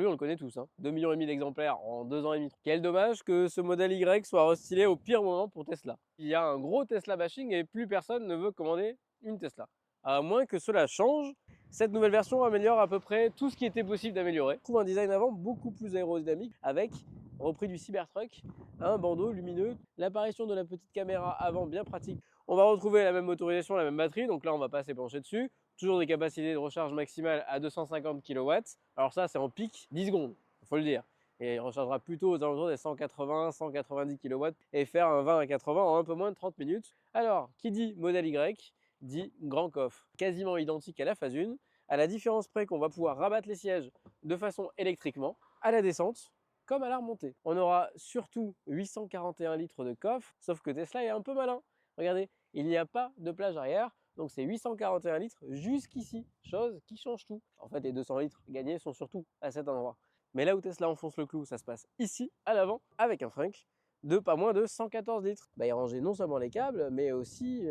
lui, on le connaît tous, hein. 2,5 millions d'exemplaires en 2 ans et demi. Quel dommage que ce modèle Y soit restylé au pire moment pour Tesla. Il y a un gros Tesla bashing et plus personne ne veut commander une Tesla. À moins que cela change, cette nouvelle version améliore à peu près tout ce qui était possible d'améliorer. Je trouve un design avant beaucoup plus aérodynamique avec, repris du Cybertruck, un bandeau lumineux, l'apparition de la petite caméra avant bien pratique. On va retrouver la même motorisation, la même batterie, donc là on va pas s'épancher dessus. Toujours des capacités de recharge maximale à 250 kW. Alors ça c'est en pic 10 secondes, il faut le dire. Et il rechargera plutôt aux alentours des 180-190 kW et faire un 20 à 80 en un peu moins de 30 minutes. Alors, qui dit modèle Y dit grand coffre, quasiment identique à la phase 1, à la différence près qu'on va pouvoir rabattre les sièges de façon électriquement à la descente comme à la remontée. On aura surtout 841 litres de coffre, sauf que Tesla est un peu malin. Regardez, il n'y a pas de plage arrière, donc c'est 841 litres jusqu'ici, chose qui change tout. En fait, les 200 litres gagnés sont surtout à cet endroit. Mais là où Tesla enfonce le clou, ça se passe ici, à l'avant, avec un Frunk de pas moins de 114 litres. Y ranger non seulement les câbles, mais aussi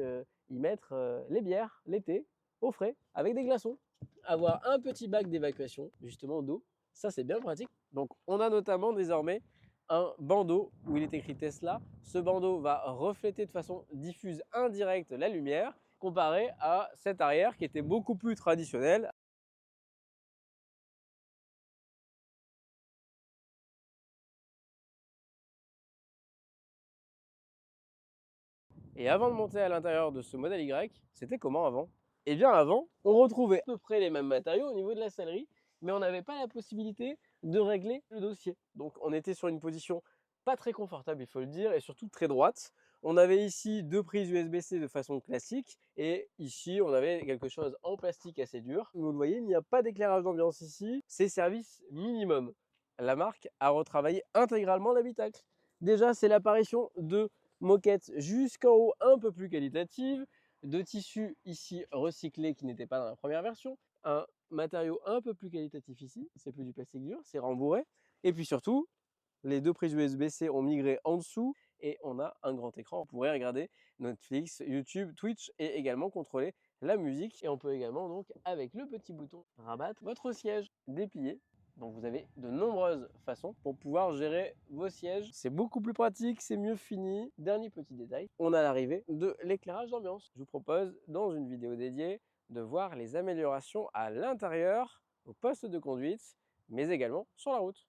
y mettre les bières l'été, au frais, avec des glaçons. Avoir un petit bac d'évacuation, justement d'eau, ça c'est bien pratique. Donc on a notamment désormais un bandeau où il est écrit Tesla. Ce bandeau va refléter de façon diffuse indirecte la lumière, comparé à cet arrière qui était beaucoup plus traditionnel. Et avant de monter à l'intérieur de ce modèle Y, c'était comment avant? Eh bien avant, on retrouvait à peu près les mêmes matériaux au niveau de la sellerie, mais on n'avait pas la possibilité de régler le dossier. Donc on était sur une position pas très confortable, il faut le dire, et surtout très droite. On avait ici deux prises USB-C de façon classique, et ici on avait quelque chose en plastique assez dur. Vous le voyez, il n'y a pas d'éclairage d'ambiance ici, c'est service minimum. La marque a retravaillé intégralement l'habitacle. Déjà, c'est l'apparition de moquette jusqu'en haut un peu plus qualitative, de tissu ici recyclé qui n'était pas dans la première version, un matériau un peu plus qualitatif ici, c'est plus du plastique dur, c'est rembourré, et puis surtout, les deux prises USB-C ont migré en dessous et on a un grand écran. On pourrait regarder Netflix, YouTube, Twitch et également contrôler la musique. Et on peut également donc avec le petit bouton rabattre votre siège déplié. Donc vous avez de nombreuses façons pour pouvoir gérer vos sièges. C'est beaucoup plus pratique, c'est mieux fini. Dernier petit détail, on a l'arrivée de l'éclairage d'ambiance. Je vous propose dans une vidéo dédiée de voir les améliorations à l'intérieur, au poste de conduite, mais également sur la route.